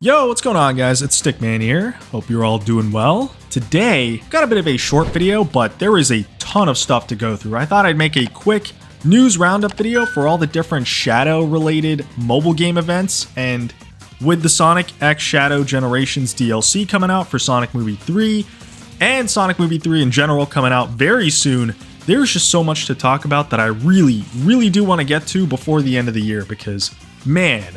Yo, what's going on guys? It's Stickman here. Hope you're all doing well. Today, got a bit of a short video, but there is a ton of stuff to go through. I thought I'd make a quick news roundup video for all the different Shadow related mobile game events, and with the Sonic X Shadow Generations DLC coming out for Sonic Movie 3 and Sonic Movie 3 in general coming out very soon, there's just so much to talk about that I really do want to get to before the end of the year because, man,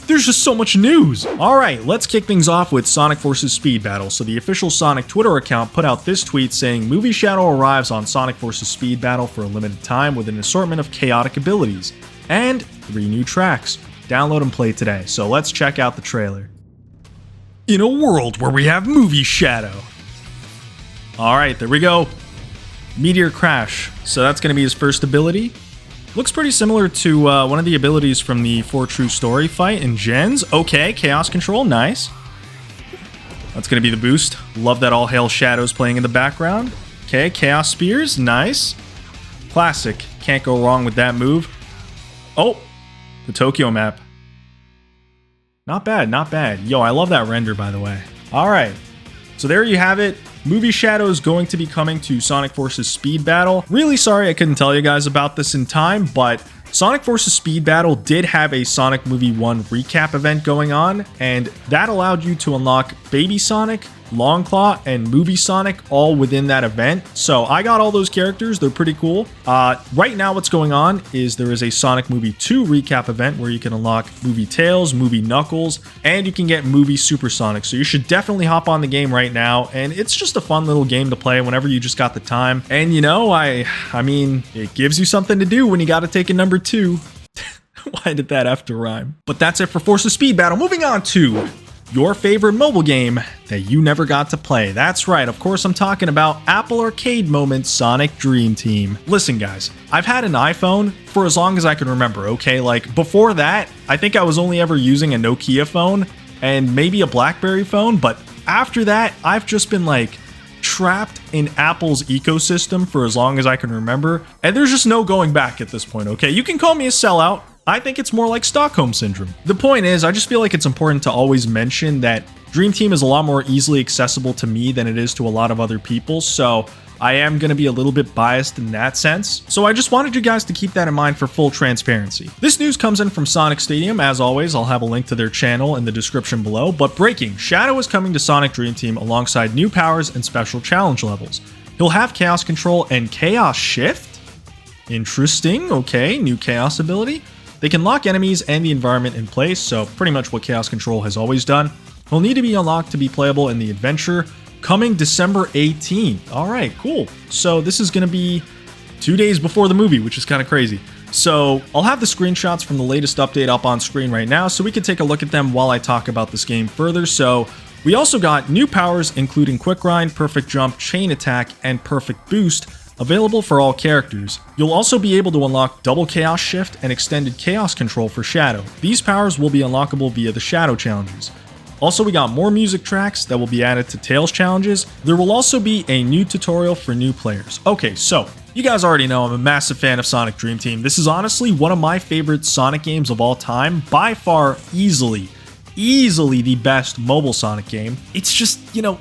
there's just so much news. Alright, let's kick things off with Sonic vs. Speed Battle. So the official Sonic Twitter account put out this tweet saying, Movie Shadow arrives on Sonic vs. Speed Battle for a limited time with an assortment of chaotic abilities and 3 new tracks. Download and play today. So let's check out the trailer. In a world where we have Movie Shadow. Alright, there we go. Meteor Crash. So that's going to be his first ability. Looks pretty similar to one of the abilities from the For True Story fight in Gens. Okay, Chaos Control, nice. That's going to be the boost. Love that All Hail Shadows playing in the background. Okay, Chaos Spears, nice. Classic, can't go wrong with that move. Oh, the Tokyo map. Not bad, not bad. Yo, I love that render, by the way. Alright, so there you have it. Movie Shadow is going to be coming to Sonic vs. Speed Battle. Really sorry I couldn't tell you guys about this in time, but Sonic vs. Speed Battle did have a Sonic Movie 1 recap event going on, and that allowed you to unlock Baby Sonic, Longclaw, and Movie Sonic all within that event. So I got all those characters. They're pretty cool. Right now what's going on is there is a Sonic Movie 2 recap event where you can unlock Movie Tails, Movie Knuckles, and you can get Movie Super Sonic. So you should definitely hop on the game right now, and it's just a fun little game to play whenever you just got the time. And you know, I mean, it gives you something to do when you got to take a number 2. Why did that have to rhyme? But that's it for Force of Speed Battle. Moving on to your favorite mobile game that you never got to play. That's right, of course I'm talking about Apple Arcade Moment Sonic Dream Team. Listen guys, I've had an iPhone for as long as I can remember, okay? Like before that, I think I was only ever using a Nokia phone and maybe a BlackBerry phone, but after that, I've just been like trapped in Apple's ecosystem for as long as I can remember, and there's just no going back at this point, okay? You can call me a sellout. I think it's more like Stockholm Syndrome. The point is, I just feel like it's important to always mention that Dream Team is a lot more easily accessible to me than it is to a lot of other people, so I am going to be a little bit biased in that sense. So I just wanted you guys to keep that in mind for full transparency. This news comes in from Sonic Stadium. As always, I'll have a link to their channel in the description below. But breaking, Shadow is coming to Sonic Dream Team alongside new powers and special challenge levels. He'll have Chaos Control and Chaos Shift. Interesting, okay, new Chaos ability. They can lock enemies and the environment in place, so pretty much what Chaos Control has always done. He'll need to be unlocked to be playable in the adventure, coming December 18th. Alright, cool. So this is going to be 2 days before the movie, which is kind of crazy. So I'll have the screenshots from the latest update up on screen right now, so we can take a look at them while I talk about this game further. So we also got new powers, including Quick Grind, Perfect Jump, Chain Attack, and Perfect Boost, available for all characters. You'll also be able to unlock Double Chaos Shift and Extended Chaos Control for Shadow. These powers will be unlockable via the Shadow challenges. Also, we got more music tracks that will be added to Tails challenges. There will also be a new tutorial for new players. Okay, so you guys already know I'm a massive fan of Sonic Dream Team. This is honestly one of my favorite Sonic games of all time. By far, easily the best mobile Sonic game. It's just, you know,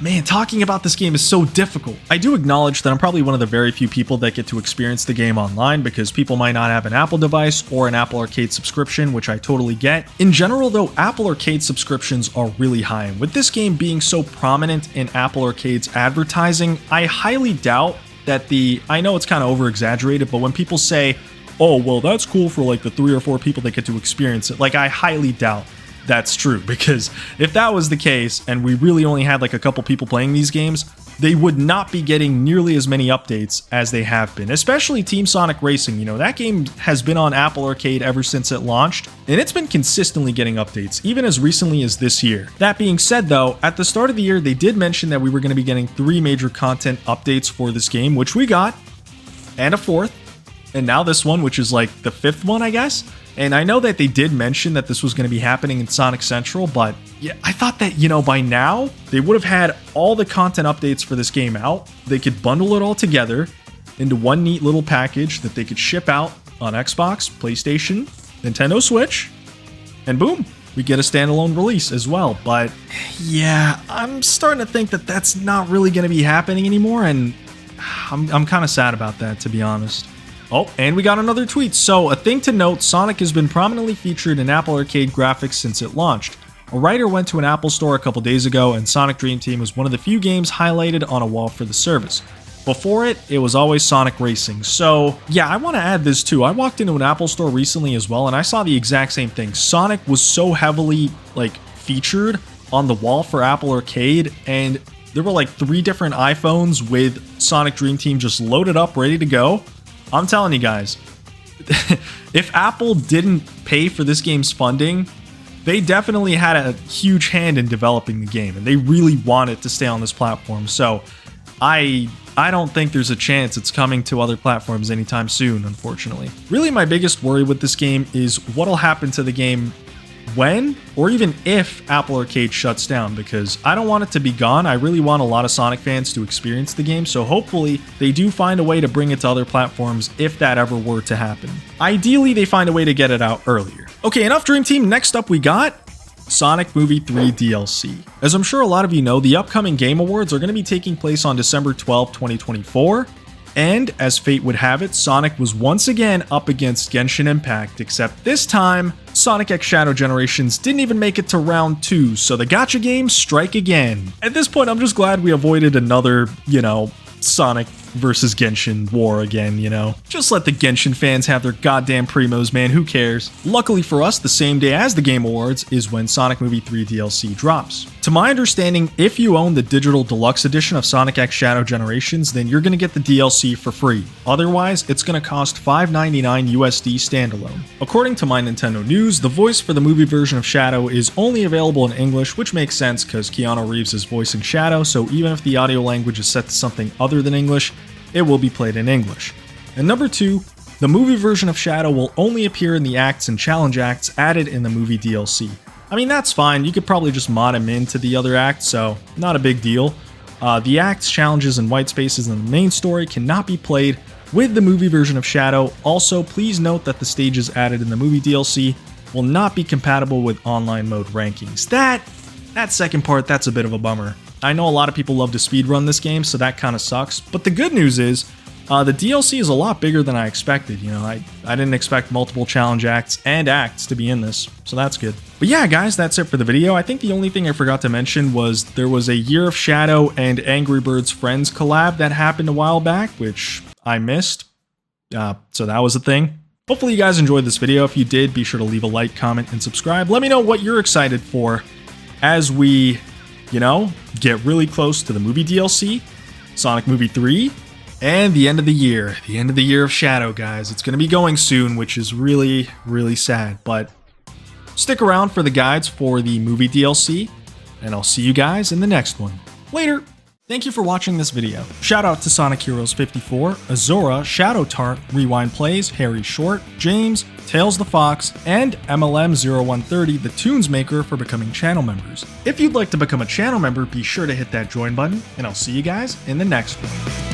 man, talking about this game is so difficult. I do acknowledge that I'm probably one of the very few people that get to experience the game online because people might not have an Apple device or an Apple Arcade subscription, which I totally get. In general though, Apple Arcade subscriptions are really high, and with this game being so prominent in Apple Arcade's advertising, I highly doubt that I know it's kind of over-exaggerated, but when people say, oh, well, that's cool for like the 3 or 4 people that get to experience it, like I highly doubt that's true, because if that was the case and we really only had like a couple people playing these games, they would not be getting nearly as many updates as they have been, especially Team Sonic Racing. You know, that game has been on Apple Arcade ever since it launched, and it's been consistently getting updates, even as recently as this year. That being said though, at the start of the year, they did mention that we were going to be getting 3 major content updates for this game, which we got, and a 4th, and now this one, which is like the 5th one, I guess. And I know that they did mention that this was going to be happening in Sonic Central, but yeah, I thought that, you know, by now they would have had all the content updates for this game out. They could bundle it all together into one neat little package that they could ship out on Xbox, PlayStation, Nintendo Switch, and boom, we get a standalone release as well. But yeah, I'm starting to think that that's not really going to be happening anymore, and I'm kind of sad about that, to be honest. Oh, and we got another tweet. So, a thing to note, Sonic has been prominently featured in Apple Arcade graphics since it launched. A writer went to an Apple store a couple days ago, and Sonic Dream Team was one of the few games highlighted on a wall for the service. Before it, it was always Sonic Racing. So, yeah, I want to add this too. I walked into an Apple store recently as well, and I saw the exact same thing. Sonic was so heavily, featured on the wall for Apple Arcade, and there were 3 different iPhones with Sonic Dream Team just loaded up, ready to go. I'm telling you guys, if Apple didn't pay for this game's funding, they definitely had a huge hand in developing the game, and they really want it to stay on this platform. So I don't think there's a chance it's coming to other platforms anytime soon, unfortunately. Really, my biggest worry with this game is what'll happen to the game when, or even if, Apple Arcade shuts down, because I don't want it to be gone. I really want a lot of Sonic fans to experience the game, so hopefully they do find a way to bring it to other platforms if that ever were to happen. Ideally, they find a way to get it out earlier. Okay, enough Dream Team. Next up we got Sonic Movie 3 DLC. As I'm sure a lot of you know, the upcoming Game Awards are going to be taking place on December 12, 2024. And, as fate would have it, Sonic was once again up against Genshin Impact, except this time, Sonic X Shadow Generations didn't even make it to round 2, so the gacha games strike again. At this point, I'm just glad we avoided another, Sonic versus Genshin war again, Just let the Genshin fans have their goddamn primos, man, who cares? Luckily for us, the same day as the Game Awards is when Sonic Movie 3 DLC drops. To my understanding, if you own the digital deluxe edition of Sonic X Shadow Generations, then you're gonna get the DLC for free. Otherwise, it's gonna cost $5.99 USD standalone. According to my Nintendo News, the voice for the movie version of Shadow is only available in English, which makes sense because Keanu Reeves is voicing Shadow, so even if the audio language is set to something other than English, it will be played in English. And number 2, the movie version of Shadow will only appear in the acts and challenge acts added in the movie DLC. I mean, that's fine, you could probably just mod him into the other acts, so not a big deal. The acts, challenges, and white spaces in the main story cannot be played with the movie version of Shadow. Also, please note that the stages added in the movie DLC will not be compatible with online mode rankings. That second part, that's a bit of a bummer. I know a lot of people love to speedrun this game, so that kind of sucks. But the good news is, the DLC is a lot bigger than I expected. I didn't expect multiple challenge acts and acts to be in this, so that's good. But yeah, guys, that's it for the video. I think the only thing I forgot to mention was there was a Year of Shadow and Angry Birds Friends collab that happened a while back, which I missed. So that was a thing. Hopefully you guys enjoyed this video. If you did, be sure to leave a like, comment, and subscribe. Let me know what you're excited for as we, get really close to the movie DLC, Sonic Movie 3, and the end of the year. The end of the Year of Shadow, guys. It's going to be going soon, which is really, really sad. But stick around for the guides for the movie DLC, and I'll see you guys in the next one. Later! Thank you for watching this video. Shout out to Sonic Heroes 54, Azora, Shadow Tart, Rewind Plays, Harry Short, James, Tails the Fox, and MLM0130, the Tunes Maker, for becoming channel members. If you'd like to become a channel member, be sure to hit that join button, and I'll see you guys in the next one.